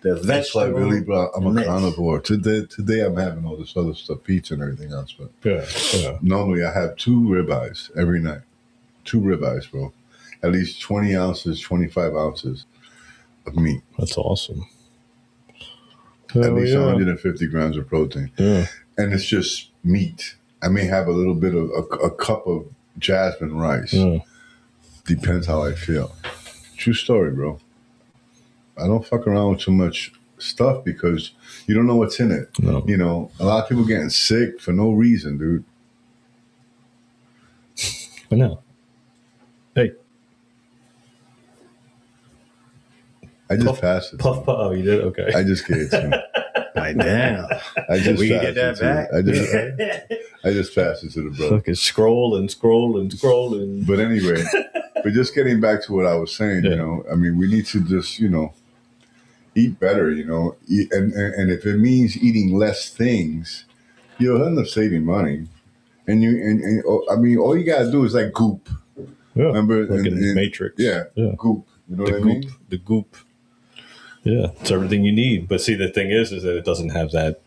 the vegetable. That's like really, bro. I'm a carnivore. Today I'm having all this other stuff, pizza and everything else. But normally I have 2 ribeyes every night. 2 ribeyes, bro. At least 20 ounces, 25 ounces of meat. That's awesome. At least 150 grams of protein. Yeah. and it's just meat. I may have a little bit of a cup of jasmine rice. Depends how I feel. True story, bro. I don't fuck around with too much stuff because you don't know what's in it. No. You know, a lot of people getting sick for no reason, dude. I know. Hey. I just passed it. Puff. Oh, you did? Okay. I just gave it to him. Like, damn. I just We can passed get that it back. to I just passed it to the brother. Fucking scrolling. But anyway, but just getting back to what I was saying, you know, I mean, we need to just, you know, eat better, you know, and if it means eating less things, you'll end up saving money. And I mean, all you gotta do is like Goop. Yeah. Remember like in Matrix. Yeah. Goop. You know what I mean? The Goop. Yeah, it's everything you need. But see, the thing is that it doesn't have that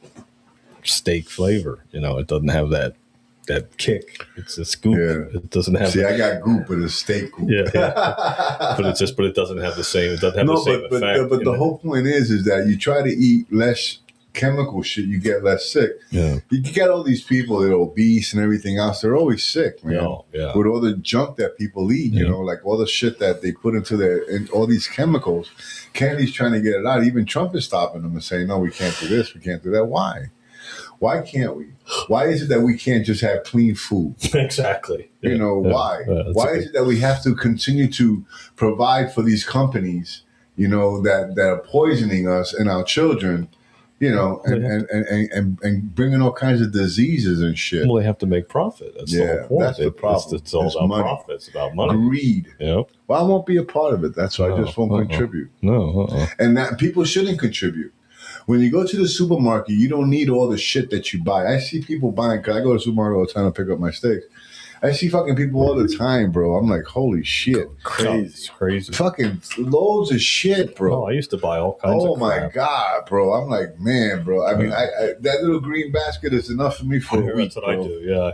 steak flavor. You know, it doesn't have that kick. It's a scoop. Yeah. It doesn't have. See, I got Goop, but it's steak Goop. Yeah. but it doesn't have the same. It doesn't have the same effect. But the whole point is that you try to eat less chemical shit, you get less sick. Yeah. You get all these people that are obese and everything else. They're always sick, man. Yeah. With all the junk that people eat, you know, like all the shit that they put into and all these chemicals. Kennedy's trying to get it out. Even Trump is stopping them and saying, no, we can't do this. We can't do that. Why? Why can't we? Why is it that we can't just have clean food? Exactly. You know, why? Why is it that we have to continue to provide for these companies, you know, that are poisoning us and our children, you know, and bringing all kinds of diseases and shit? Well, they have to make profit. That's the whole point. That's the problem. It's all about money. profit. It's about money. Greed. Yep. Well, I won't be a part of it. That's why I just won't contribute. No. And that people shouldn't contribute. When you go to the supermarket, you don't need all the shit that you buy. I see people buying, because I go to the supermarket all the time to pick up my steaks. I see fucking people all the time, bro. I'm like, holy shit. Crazy. It's crazy. Fucking loads of shit, bro. Oh, I used to buy all kinds of crap. Oh, my God, bro. I'm like, man, bro. I mean, I that little green basket is enough for me for a week, That's what bro. I do, yeah.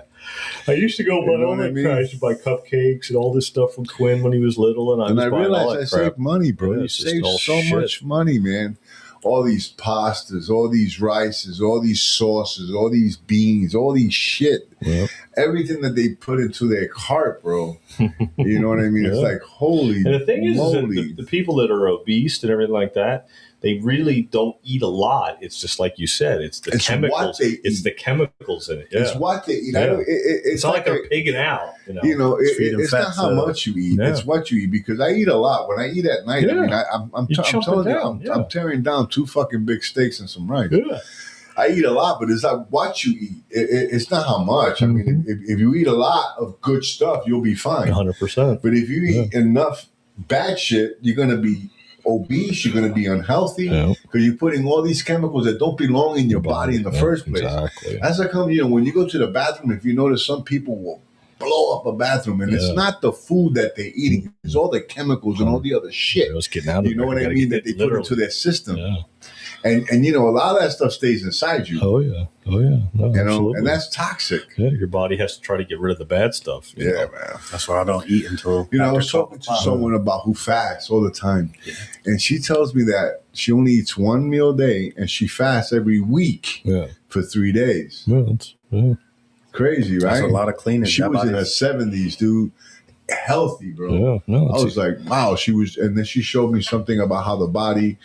I used to go buy all that crap. I used to buy cupcakes and all this stuff from Quinn when he was little. And I realized I saved money, bro. Yeah, you save so much money, man. All these pastas, all these rices, all these sauces, all these beans, all these shit. Yep. Everything that they put into their cart, bro. You know what I mean? It's like, holy And the thing moly. is the people that are obese and everything like that, they really don't eat a lot. It's just like you said. It's the chemicals. What they eat. It's the chemicals in it. Yeah. It's what they eat. Yeah. It's not like they're pigging out. It's not how much you eat. Yeah. It's what you eat, because I eat a lot. When I eat at night, I mean, I'm telling you, I'm tearing down 2 fucking big steaks and some rice. Yeah. I eat a lot, but it's not what you eat. It's not how much. I mean, if you eat a lot of good stuff, you'll be fine. 100%. But if you eat enough bad shit, you're going to be obese, you're going to be unhealthy, because you're putting all these chemicals that don't belong in your body in the first place. Exactly. That's how come, when you go to the bathroom, if you notice, some people will blow up a bathroom, and it's not the food that they're eating, it's all the chemicals and all the other shit. It's getting out of you know what I mean? That they put into their system. Yeah. And a lot of that stuff stays inside you. Oh yeah. No, absolutely. And that's toxic. Yeah, your body has to try to get rid of the bad stuff. Yeah, man. That's why I don't eat until I was talking to someone about who fasts all the time. Yeah. And she tells me that she only eats 1 meal a day and she fasts every week for 3 days. Yeah, that's crazy, right? That's a lot of cleaning. She was in her 70s, dude. Healthy, bro. Yeah, no, I was like, wow. She was, and then she showed me something about how the body,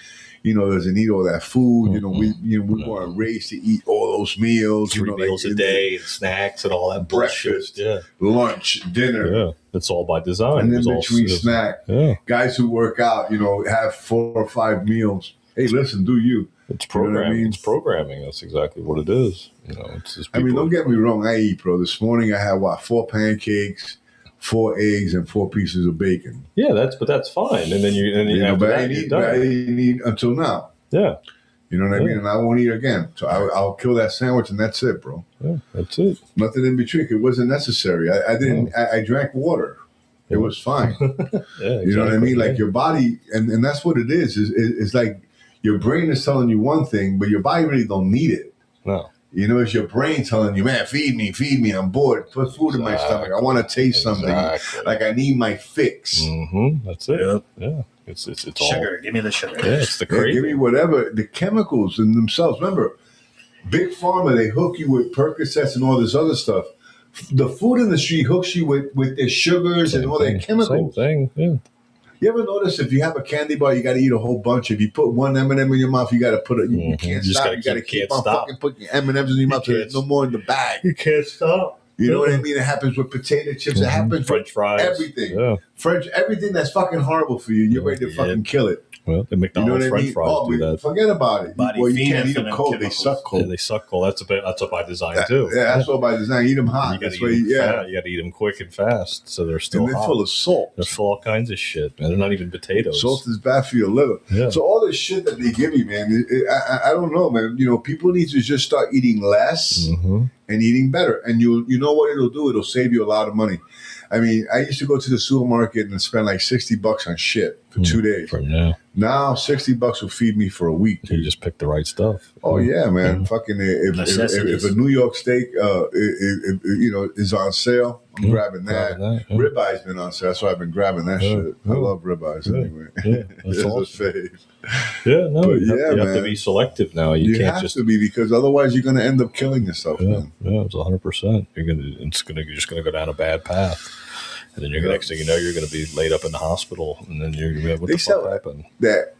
doesn't eat all that food. We weren't raised to eat all those meals. 3 meals a day, and snacks and all that breakfast, bullshit. lunch, dinner. Yeah, it's all by design. And then between snack, guys who work out, have 4 or 5 meals. Hey, listen, do you? It's programming. You know what I mean? It's programming. That's exactly what it is. It's just don't get me wrong. I eat, bro. This morning I had 4 pancakes, 4 eggs, and 4 pieces of bacon. Yeah, that's fine. And then but I didn't eat until now. Yeah. You know what I mean? And I won't eat again. So I'll kill that sandwich and that's it, bro. Yeah, that's it. Nothing in between. It wasn't necessary. I didn't. I drank water. It was fine. You know what I mean? Like your body, and that's what it is. It's like your brain is telling you one thing, but your body really don't need it. No. It's your brain telling you, man, feed me. I'm bored. Put food in my stomach. I want to taste something. Like I need my fix. Mm-hmm. That's it. Yep. Yeah. It's sugar. all, give me the sugar. Yeah, it's the craving. Give me whatever. The chemicals in themselves. Remember, Big Pharma, they hook you with Percocets and all this other stuff. The food industry hooks you with their sugars and all their chemicals. Same thing, yeah. You ever notice if you have a candy bar, you got to eat a whole bunch. If you put one M&M in your mouth, you got to put it. You can't stop. You got to keep on fucking putting M&Ms in your mouth. So there's no more in the bag. You can't stop. You know what I mean? It happens with potato chips. It happens French with fries. everything. Yeah. Everything that's fucking horrible for you. You're ready to fucking kill it. Well, the McDonald's French fries do that. Forget about it. Well, you can't eat them cold. They suck cold. Yeah, they suck cold. That's by design too. Yeah, that's all by design. Eat them hot. You got to eat them quick and fast, so they're still and they're hot. full of salt. They're full of all kinds of shit, man. They're not even potatoes. Salt is bad for your liver. Yeah. So all this shit that they give you, man, I don't know, man. You know, people need to just start eating less and eating better. And you know what it'll do? It'll save you a lot of money. I mean, I used to go to the supermarket and spend like $60 on shit for 2 days. Now $60 will feed me for a week. You just pick the right stuff. Oh yeah, man! Fucking if a New York steak, is on sale, I'm grabbing that. Ribeye has been on sale, so I've been grabbing that shit. I love ribeyes anyway. Yeah, that's awesome. Yeah, no, you have to be selective now. You can't have to be, because otherwise you're going to end up killing yourself. Man. Yeah, it's 100%. You're just gonna go down a bad path. And then next thing you know, you're going to be laid up in the hospital, and then you're going to be what the fuck happened? That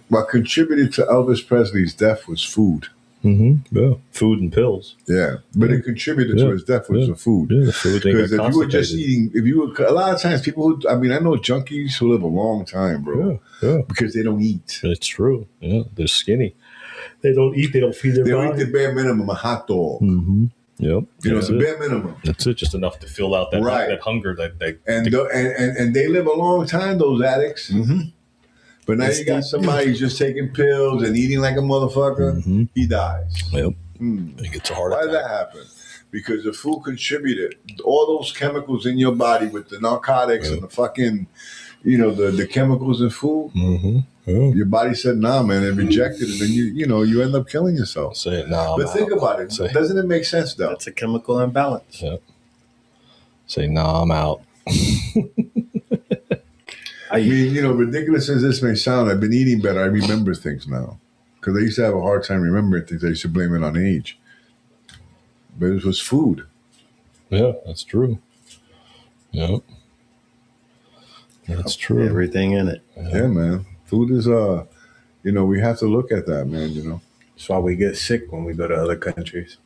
what contributed to Elvis Presley's death was food. Yeah, food and pills. Yeah, but it contributed to his death was the food. Yeah, the food. Because if you were just eating, a lot of times people I know junkies who live a long time, bro. Yeah. Because they don't eat. It's true. Yeah, they're skinny. They don't eat. They don't feed their body. They eat the bare minimum, a hot dog. Yep. It's the bare minimum. That's it. Just enough to fill out that hunger that they and they live a long time, those addicts. But now you got somebody who's just taking pills and eating like a motherfucker. He dies. Yep. He gets a heart attack. Why did that happen? Because the food contributed. All those chemicals in your body with the narcotics and the fucking, the chemicals in food. Your body said, nah, man, and rejected it, and you end up killing yourself. Say it, nah. But think about it. Doesn't it make sense, though? That's a chemical imbalance. Yeah. Say, nah, I'm out. I mean, ridiculous as this may sound, I've been eating better. I remember things now. Because I used to have a hard time remembering things. I used to blame it on age. But it was food. Yeah, that's true. Yep. That's true. Everything in it. Yeah, man. Food is, we have to look at that, man, That's why we get sick when we go to other countries.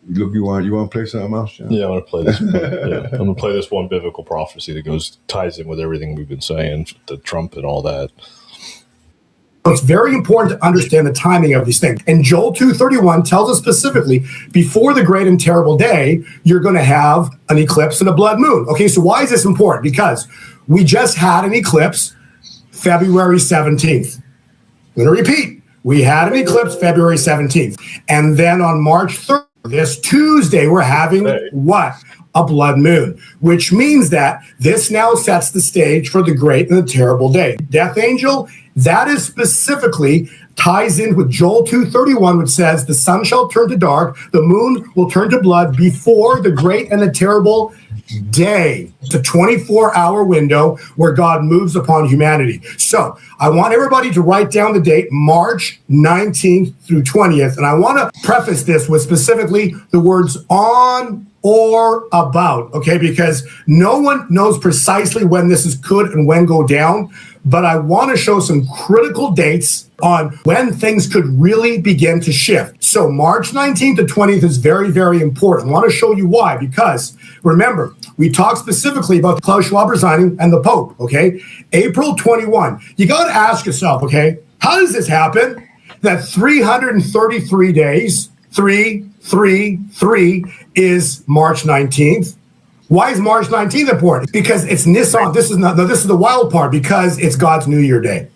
Look, you want to play something else, John? Yeah, I want to play this. I'm going to play this one biblical prophecy that ties in with everything we've been saying, the Trump and all that. It's very important to understand the timing of these things. And Joel 2:31 tells us specifically, before the great and terrible day, you're going to have an eclipse and a blood moon. Okay, so why is this important? Because we just had an eclipse February 17th. I'm going to repeat. We had an eclipse February 17th. And then on March 3rd, this Tuesday, we're having what? A blood moon, which means that this now sets the stage for the great and the terrible day. Death angel, that is specifically ties in with Joel 2:31, which says the sun shall turn to dark, the moon will turn to blood before the great and the terrible day. It's a 24-hour window where God moves upon humanity. So I want everybody to write down the date, March 19th through 20th. And I want to preface this with specifically the words on or about, okay? Because no one knows precisely when this could and when go down, but I want to show some critical dates on when things could really begin to shift. So March 19th to 20th is very, very important. I want to show you why, because remember, we talked specifically about Klaus Schwab resigning and the Pope, okay? April 21. You got to ask yourself, okay, how does this happen? That 333 days, 333 is March 19th. Why is March 19th important? Because it's Nissan. This is the wild part, because it's God's New Year Day.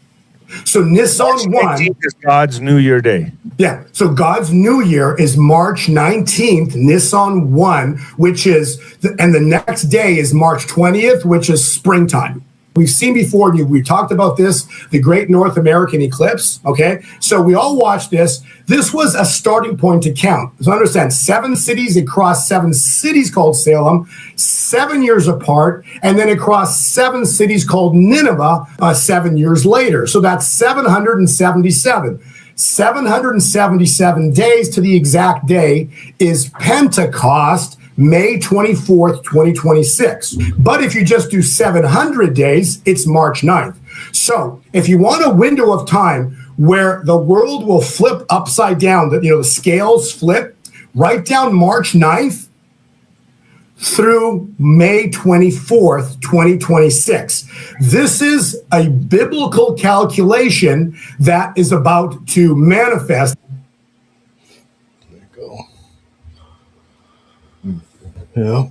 So Nissan 1 is God's New Year Day. Yeah. So God's New Year is March 19th, Nissan 1, which is, and the next day is March 20th, which is springtime. We've seen before, we talked about this, the Great North American Eclipse, okay? So we all watched this. This was a starting point to count. So understand, 7 cities, it crossed 7 cities called Salem, 7 years apart, and then it crossed 7 cities called Nineveh 7 years later. So that's 777. 777 days to the exact day is Pentecost, May 24th, 2026. But if you just do 700 days, it's March 9th. So if you want a window of time where the world will flip upside down, the scales flip, write down March 9th through May 24th, 2026. This is a biblical calculation that is about to manifest. There you go. Yeah.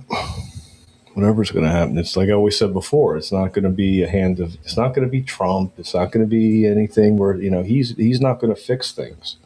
Whatever's going to happen. It's like I always said before, it's not going to be it's not going to be Trump. It's not going to be anything where, he's not going to fix things.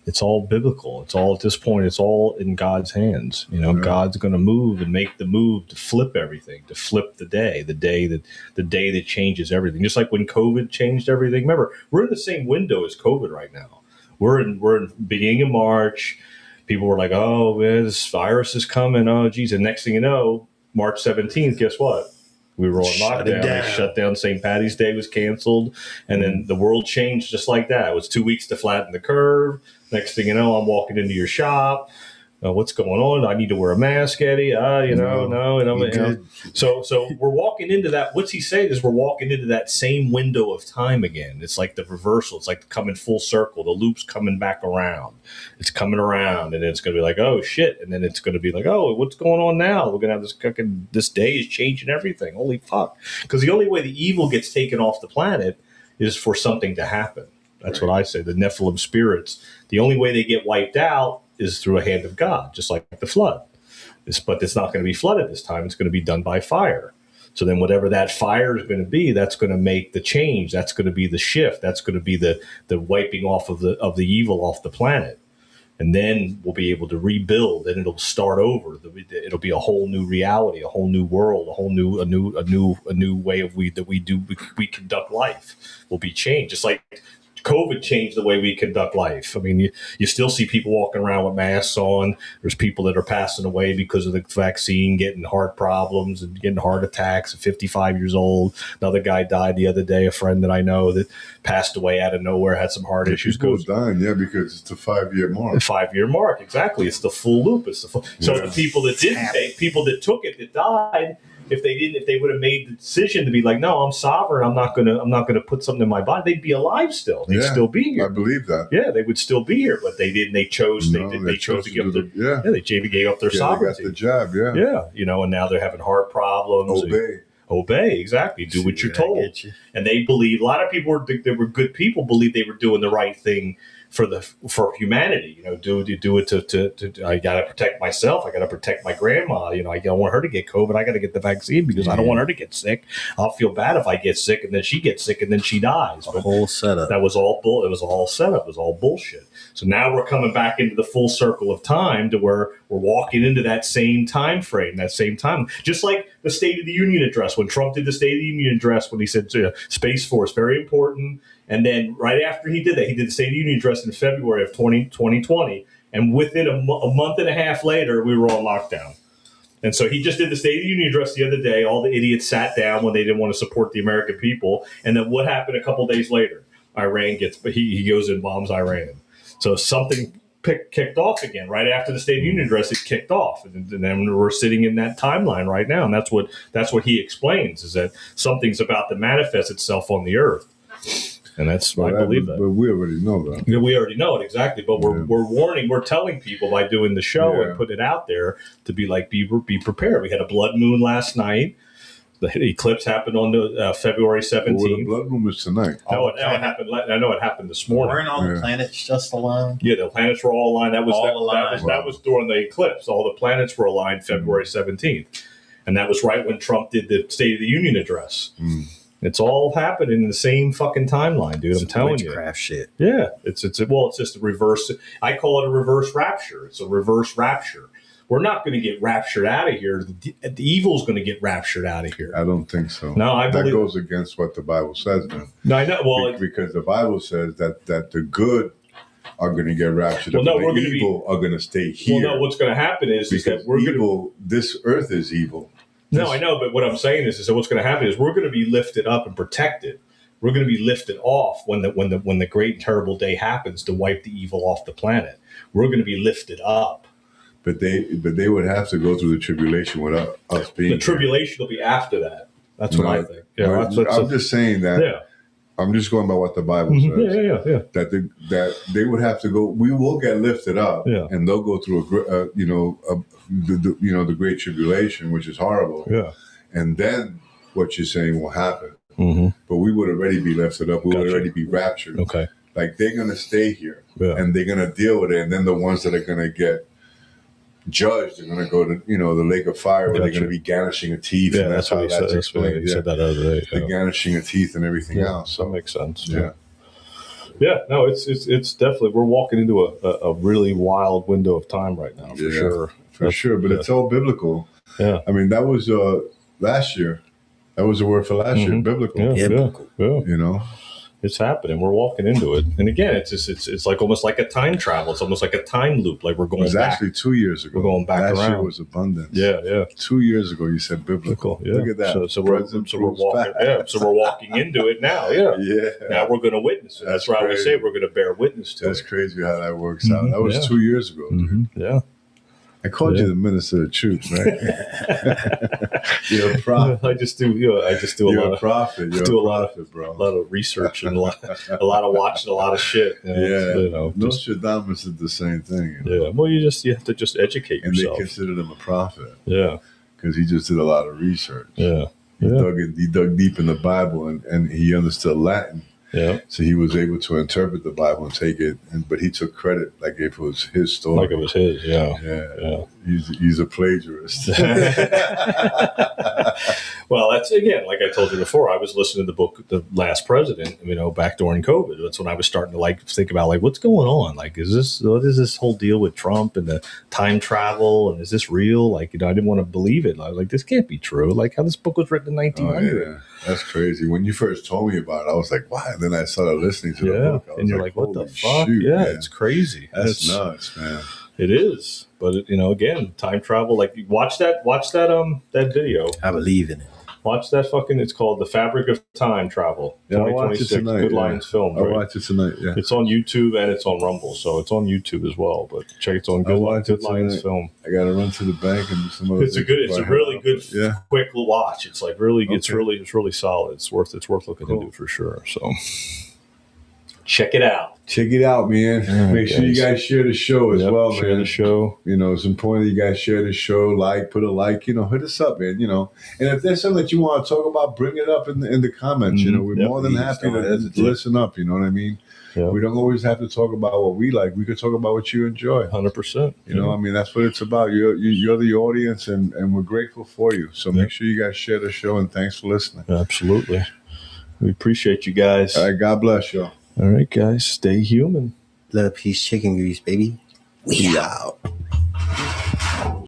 It's all biblical. It's all, at this point, it's all in God's hands. God's going to move and make the move to flip everything, to flip the day that changes everything. Just like when COVID changed everything. Remember, we're in the same window as COVID right now. We're in beginning of March. People were like, oh, man, this virus is coming. Oh, geez. And next thing you know, March 17th, guess what? We were on lockdown. They shut down. St. Patty's Day was canceled. And then the world changed just like that. It was 2 weeks to flatten the curve. Next thing you know, I'm walking into your shop. What's going on? I need to wear a mask, Eddie. No. So we're walking into that. What's he saying is we're walking into that same window of time again. It's like the reversal. It's like coming full circle. The loop's coming back around. It's coming around, and then it's going to be like, oh shit, and then it's going to be like, oh, what's going on now? We're going to have this day is changing everything. Holy fuck! Because the only way the evil gets taken off the planet is for something to happen. That's what I say. The Nephilim spirits. The only way they get wiped out is through a hand of God, just like the flood. But it's not going to be flooded this time. It's going to be done by fire. So then whatever that fire is going to be, that's going to make the change. That's going to be the shift. That's going to be the wiping off of the evil off the planet. And then we'll be able to rebuild, and it'll start over. It'll be a whole new reality, a whole new world, a new way we conduct life will be changed. Just like COVID changed the way we conduct life. I mean, you still see people walking around with masks on. There's people that are passing away because of the vaccine, getting heart problems and getting heart attacks at 55 years old. Another guy died the other day, a friend that I know that passed away out of nowhere, had some heart issues. People dying, because it's the 5-year mark. The 5-year mark, exactly. It's the full loop. So the people that people that took it, that died, if they would have made the decision to be like, no, I'm sovereign, I'm not gonna put something in my body, they'd be alive still. They'd still be here. I believe that. Yeah, they would still be here, but they didn't. They chose. They chose to give up their. They gave up their sovereignty. They got the jab. Yeah. And now they're having heart problems. Obey, exactly. Do what you're told. And they believe. A lot of people they were good people. Believe they were doing the right thing for humanity. Do it to I got to protect myself. I got to protect my grandma. I don't want her to get COVID. I got to get the vaccine because I don't want her to get sick. I'll feel bad if I get sick and then she gets sick and then she dies. But whole setup. That was all bull. It was all setup. It was all bullshit. So now we're coming back into the full circle of time to where we're walking into that same time frame, that same time. Just like the State of the Union address, when Trump did the State of the Union address, when he said Space Force, very important. And then right after he did that, he did the State of the Union address in February of 2020. And within a month and a half later, we were on lockdown. And so he just did the State of the Union address the other day. All the idiots sat down when they didn't want to support the American people. And then what happened a couple days later? He goes and bombs Iran. So something kicked off again. Right after the State of the Union address, it kicked off. And then we're sitting in that timeline right now. And that's what he explains, is that something's about to manifest itself on the earth. And I believe that. But we already know that. Yeah, we already know it, exactly. But we're warning, we're telling people by doing the show and putting it out there to be like, be prepared. We had a blood moon last night. The eclipse happened on February 17th. Well, the blood moon is tonight. I know it happened this morning. Weren't all the planets just aligned? Yeah, the planets were all aligned. That was during the eclipse. All the planets were aligned February 17th. And that was right when Trump did the State of the Union address. It's all happening in the same fucking timeline, dude. I'm telling you. Witchcraft shit. Yeah. It's just a reverse. I call it a reverse rapture. It's a reverse rapture. We're not going to get raptured out of here. The evil's going to get raptured out of here. I don't think so. No, that goes against what the Bible says, man. No, I know. Well, because the Bible says that the good are going to get raptured. Well, no, the evil are going to stay here. Well, no, what's going to happen is that we're evil. This earth is evil. No, I know, but what I'm saying is that what's going to happen is we're going to be lifted up and protected We're going to be lifted off when the great and terrible day happens to wipe the evil off the planet. We're going to be lifted up. But they would have to go through the tribulation without us being. The tribulation will be after that. That's what I think. Yeah, I'm just saying that. Yeah. I'm just going by what the Bible says. Yeah. That they would have to go. We will get lifted up, and they'll go through the great tribulation, which is horrible. Yeah, and then what you're saying will happen. Mm-hmm. But we would already be lifted up. We would already be raptured. Okay, like they're gonna stay here, and they're gonna deal with it, and then the ones that are gonna get judged are going to go to the lake of fire where they're going to be garnishing of teeth. Yeah, and that's how that's explained. He said that other day. The garnishing of teeth and everything else. So that makes sense. Yeah. No, it's definitely, we're walking into a really wild window of time right now, for sure. For sure, but it's all biblical. Yeah. I mean, that was last year. That was the word for last year, biblical. Yeah. It's happening. We're walking into it, and again, it's like almost like a time travel. It's almost like a time loop. Like we're going. It was back. Actually 2 years ago. We're going back last around. year was abundance. Yeah. 2 years ago, you said biblical. Yeah. Look at that. So we're walking. Yeah. So we're walking into it now. Yeah. Yeah. Now we're going to witness it. That's why we say we're going to bear witness to it. That's crazy how that works out. That was 2 years ago. Dude. Yeah. I called you the minister of truth, right? You're a prophet. I just do. You're a prophet. You're a prophet, bro. A lot of research and a lot of watching a lot of shit. Nostradamus did the same thing. Well, you have to just educate yourself. And they considered him a prophet. Yeah, because he just did a lot of research. Yeah, he dug deep in the Bible and he understood Latin. Yeah. So he was able to interpret the Bible and take it, but he took credit like if it was his story. Like it was his, yeah. He's a plagiarist. Well, that's, again, like I told you before, I was listening to the book, The Last President, back during COVID. That's when I was starting to think about what's going on? What is this whole deal with Trump and the time travel? And is this real? I didn't want to believe it. I was like, this can't be true. How this book was written in 1900. Oh, yeah. That's crazy. When you first told me about it, I was like, wow. And then I started listening to the book. And you're like, what the fuck? Shoot, man. It's crazy. That's nuts, man. It is. But, again, time travel, watch that video. I believe in it. Watch that it's called The Fabric of Time Travel. Yeah, I'll watch it tonight. Good Lions film. I'll watch it tonight, yeah. It's on YouTube and it's on Rumble, so it's on YouTube as well. But check it's on Good Lions film. I got to run to the bank and do some other It's a really good, quick watch. It's it's really solid. It's worth looking into for sure. So check it out. Check it out, man. Right, Make sure you guys share the show as well, share man. The show. It's important that you guys share the show. Put a like. Hit us up, man. And if there's something that you want to talk about, bring it up in the comments. We're more than happy to listen up. You know what I mean? Yeah. We don't always have to talk about what we like. We could talk about what you enjoy. 100%. That's what it's about. You're the audience, and we're grateful for you. So make sure you guys share the show, and thanks for listening. Absolutely. We appreciate you guys. All right. God bless y'all. All right, guys. Stay human. Love, peace, chicken grease, baby. We out.